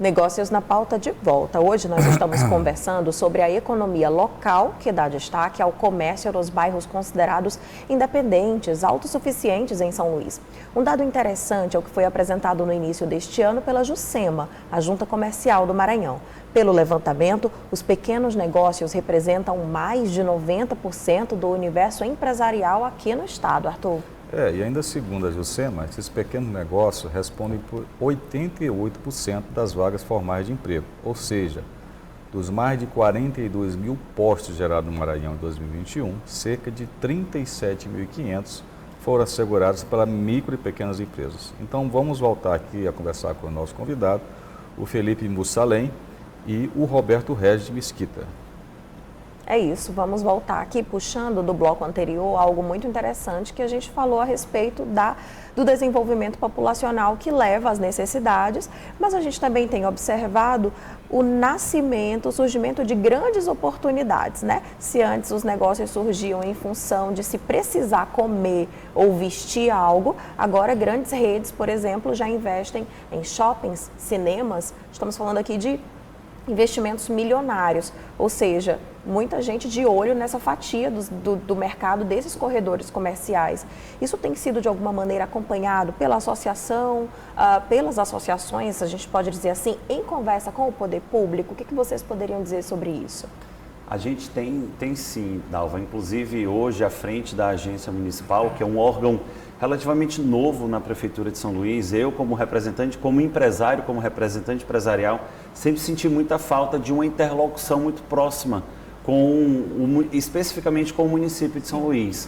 Negócios na pauta de volta. Hoje nós estamos conversando sobre a economia local, que dá destaque ao comércio nos bairros considerados independentes, autossuficientes em São Luís. Um dado interessante é o que foi apresentado no início deste ano pela Juscema, a Junta Comercial do Maranhão. Pelo levantamento, os pequenos negócios representam mais de 90% do universo empresarial aqui no estado, Arthur. E ainda segundo a Juscema, esses pequenos negócios respondem por 88% das vagas formais de emprego. Ou seja, dos mais de 42 mil postos gerados no Maranhão em 2021, cerca de 37.500 foram assegurados pela micro e pequenas empresas. Então vamos voltar aqui a conversar com o nosso convidado, o Felipe Mussalem e o Roberto Regis de Mesquita. É isso, vamos voltar aqui puxando do bloco anterior algo muito interessante que a gente falou a respeito do desenvolvimento populacional que leva às necessidades, mas a gente também tem observado o surgimento de grandes oportunidades, né? Se antes os negócios surgiam em função de se precisar comer ou vestir algo, agora grandes redes, por exemplo, já investem em shoppings, cinemas, estamos falando aqui de investimentos milionários, ou seja, muita gente de olho nessa fatia do mercado desses corredores comerciais. Isso tem sido de alguma maneira acompanhado pela associação, pelas associações, a gente pode dizer assim, em conversa com o poder público? O que vocês poderiam dizer sobre isso? A gente tem sim, Dalva, inclusive hoje à frente da agência municipal, que é um órgão relativamente novo na Prefeitura de São Luís, eu como representante, como empresário, como representante empresarial, sempre senti muita falta de uma interlocução muito próxima, especificamente com o município de São Luís.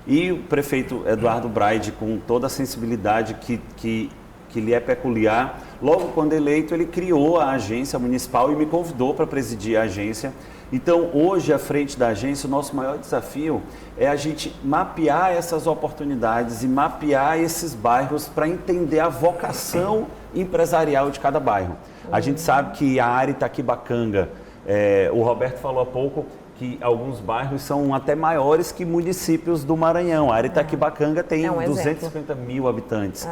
E o prefeito Eduardo Braide, com toda a sensibilidade que lhe é peculiar, logo quando eleito ele criou a agência municipal e me convidou para presidir a agência. Então, hoje, à frente da agência, o nosso maior desafio é a gente mapear essas oportunidades e mapear esses bairros para entender a vocação empresarial de cada bairro. A gente sabe que a área Itaquibacanga, o Roberto falou há pouco que alguns bairros são até maiores que municípios do Maranhão. A área Itaquibacanga tem 250 mil habitantes.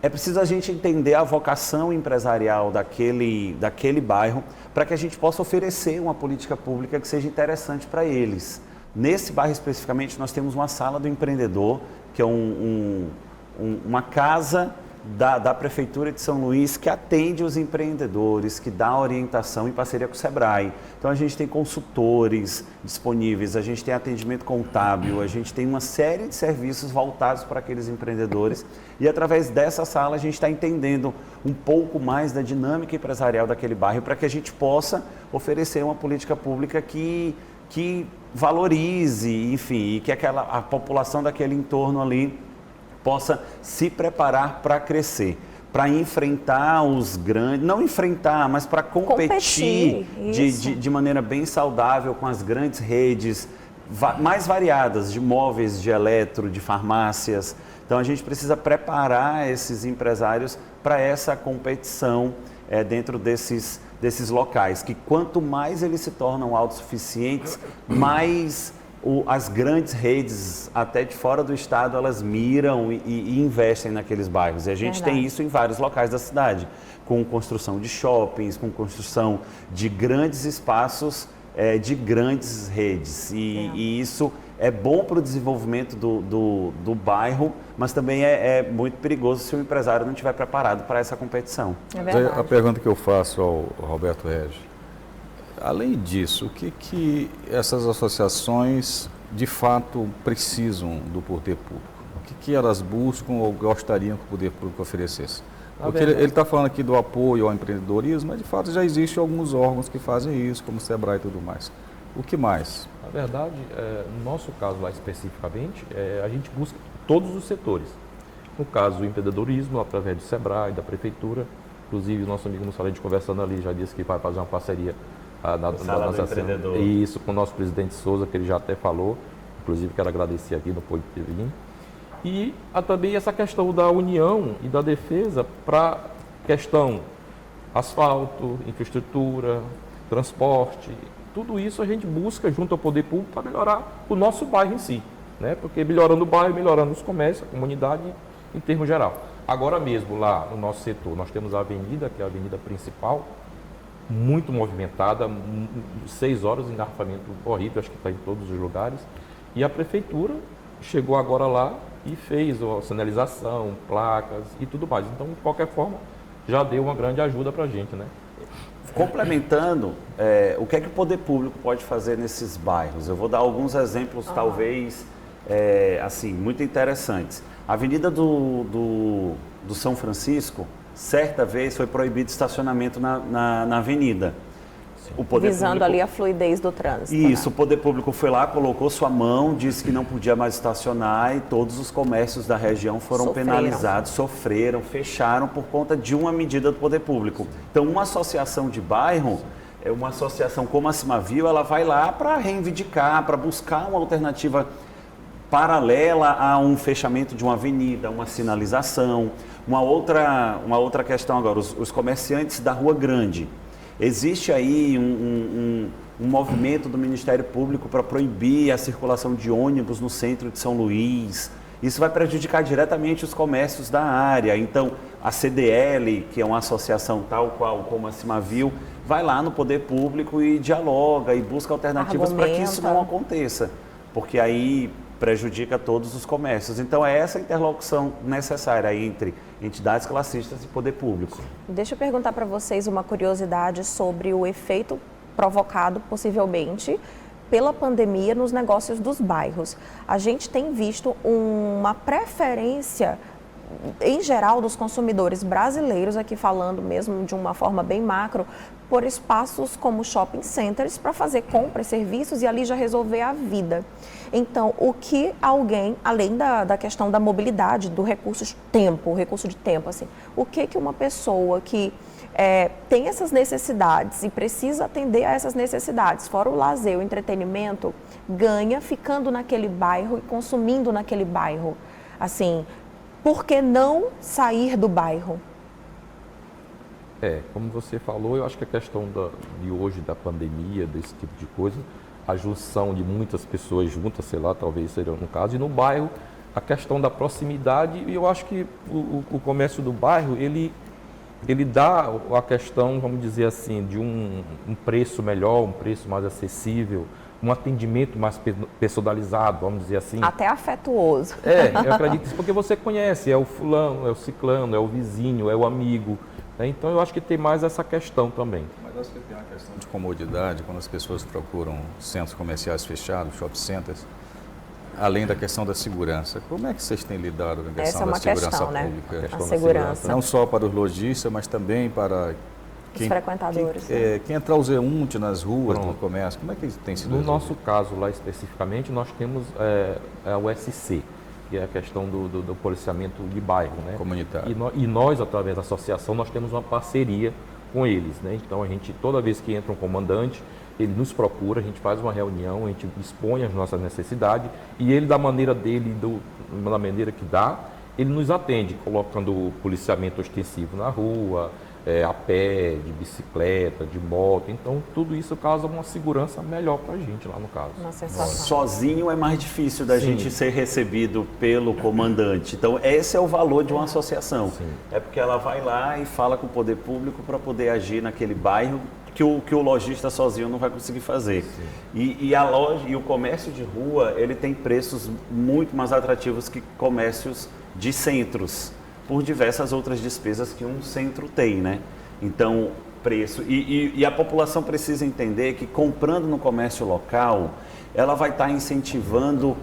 É preciso a gente entender a vocação empresarial daquele bairro para que a gente possa oferecer uma política pública que seja interessante para eles. Nesse bairro especificamente, nós temos uma sala do empreendedor, que é uma casa da Prefeitura de São Luís que atende os empreendedores, que dá orientação em parceria com o Sebrae. Então a gente tem consultores disponíveis, a gente tem atendimento contábil, a gente tem uma série de serviços voltados para aqueles empreendedores e através dessa sala a gente está entendendo um pouco mais da dinâmica empresarial daquele bairro para que a gente possa oferecer uma política pública que valorize, enfim, e que a população daquele entorno ali possa se preparar para crescer, para enfrentar os grandes, não enfrentar, mas para competir de maneira bem saudável com as grandes redes mais variadas de móveis, de eletro, de farmácias. Então a gente precisa preparar esses empresários para essa competição dentro desses locais, que quanto mais eles se tornam autossuficientes, mais as grandes redes, até de fora do estado, elas miram e investem naqueles bairros. E a gente tem isso em vários locais da cidade, com construção de shoppings, com construção de grandes espaços, de grandes redes. E isso é bom para o desenvolvimento do bairro, mas também é muito perigoso se o empresário não estiver preparado para essa competição. É verdade. A pergunta que eu faço ao Roberto Regis: além disso, o que essas associações de fato precisam do poder público? O que elas buscam ou gostariam que o poder público oferecesse? Porque ele está falando aqui do apoio ao empreendedorismo, mas de fato já existem alguns órgãos que fazem isso, como o Sebrae e tudo mais. O que mais? Na verdade, no nosso caso lá especificamente, a gente busca todos os setores. No caso, o empreendedorismo, através do Sebrae, da Prefeitura. Inclusive, nosso amigo Mussalem, conversando ali, já disse que vai fazer uma parceria isso com o nosso presidente Souza, que ele já até falou, inclusive quero agradecer aqui no Pode Vir. E também essa questão da união e da defesa para questão asfalto, infraestrutura, transporte, tudo isso a gente busca junto ao poder público para melhorar o nosso bairro em si, né? Porque melhorando o bairro, melhorando os comércios, a comunidade em termo geral. Agora mesmo, lá no nosso setor, nós temos a avenida, que é a avenida principal, muito movimentada, 6 horas de engarrafamento horrível, acho que está em todos os lugares. E a prefeitura chegou agora lá e fez a sinalização, placas e tudo mais. Então, de qualquer forma, já deu uma grande ajuda para a gente, né? Complementando, o que é que o poder público pode fazer nesses bairros? Eu vou dar alguns exemplos, talvez, assim, muito interessantes. A Avenida do São Francisco, certa vez foi proibido estacionamento na avenida. O poder Visando público, ali a fluidez do trânsito. isso, né? o poder público foi lá, colocou sua mão, disse que não podia mais estacionar e todos os comércios da região foram penalizados, sofreram, fecharam por conta de uma medida do poder público. Então, uma associação de bairro, uma associação como a Cimavio, ela vai lá para reivindicar, para buscar uma alternativa paralela a um fechamento de uma avenida, uma sinalização. Uma outra questão agora, os comerciantes da Rua Grande. Existe aí um movimento do Ministério Público para proibir a circulação de ônibus no centro de São Luís. Isso vai prejudicar diretamente os comércios da área. Então, a CDL, que é uma associação tal qual como a Cimavio, vai lá no poder público e dialoga e busca alternativas para que isso não aconteça. Porque aí prejudica todos os comércios. Então, é essa interlocução necessária entre entidades classistas e poder público. Deixa eu perguntar para vocês uma curiosidade sobre o efeito provocado, possivelmente, pela pandemia nos negócios dos bairros. A gente tem visto uma preferência, em geral, dos consumidores brasileiros, aqui falando mesmo de uma forma bem macro, por espaços como shopping centers para fazer compras, serviços e ali já resolver a vida. Então, o que alguém, além da questão da mobilidade, do recurso de tempo, assim, o que uma pessoa que tem essas necessidades e precisa atender a essas necessidades, fora o lazer, o entretenimento, ganha ficando naquele bairro e consumindo naquele bairro? Assim, por que não sair do bairro? Como você falou, eu acho que a questão de hoje, da pandemia, desse tipo de coisa, a junção de muitas pessoas juntas, sei lá, talvez seja no caso, e no bairro, a questão da proximidade, e eu acho que o comércio do bairro, ele dá a questão, vamos dizer assim, de um preço melhor, um preço mais acessível, um atendimento mais personalizado, vamos dizer assim. Até afetuoso. Eu acredito nisso, porque você conhece, é o fulano, é o ciclano, é o vizinho, é o amigo. Então, eu acho que tem mais essa questão também. Mas acho que tem uma questão de comodidade, quando as pessoas procuram centros comerciais fechados, shopping centers, além da questão da segurança. Como é que vocês têm lidado com a questão da segurança pública? A segurança. Não só para os lojistas, mas também para os frequentadores. Quem é transeunte nas ruas, no comércio, como é que tem sido? No nosso caso, lá especificamente, nós temos a USC, que é a questão do policiamento de bairro, né? Comunitário. E nós, através da associação, nós temos uma parceria com eles, né? Então, a gente, toda vez que entra um comandante, ele nos procura, a gente faz uma reunião, a gente expõe as nossas necessidades e ele, da maneira dele, da maneira que dá, ele nos atende, colocando policiamento ostensivo na rua, a pé, de bicicleta, de moto. Então, tudo isso causa uma segurança melhor para a gente lá no caso. Sozinho é mais difícil da gente ser recebido pelo comandante. Então, esse é o valor de uma associação. Sim. É porque ela vai lá e fala com o poder público para poder agir naquele bairro que o lojista sozinho não vai conseguir fazer. E a loja e o comércio de rua, ele tem preços muito mais atrativos que comércios de centros, por diversas outras despesas que um centro tem, né? Então, preço. E a população precisa entender que comprando no comércio local, ela vai estar incentivando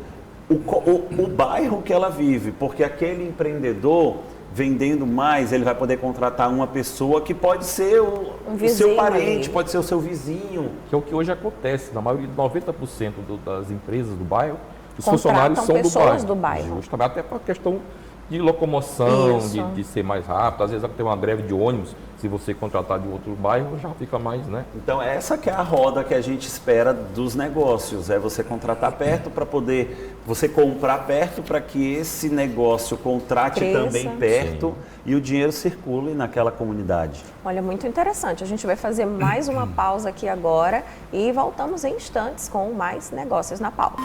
o bairro que ela vive, porque aquele empreendedor vendendo mais, ele vai poder contratar uma pessoa que pode ser o seu parente, pode ser o seu vizinho. Que é o que hoje acontece, na maioria, 90% das empresas do bairro, os funcionários são do bairro. Justamente, até para a questão de locomoção, de ser mais rápido. Às vezes tem uma greve de ônibus, se você contratar de outro bairro, já fica mais, né? Então, essa que é a roda que a gente espera dos negócios, é você contratar perto para poder, você comprar perto para que esse negócio contrate também perto e o dinheiro circule naquela comunidade. Olha, muito interessante. A gente vai fazer mais uma pausa aqui agora e voltamos em instantes com mais negócios na pauta.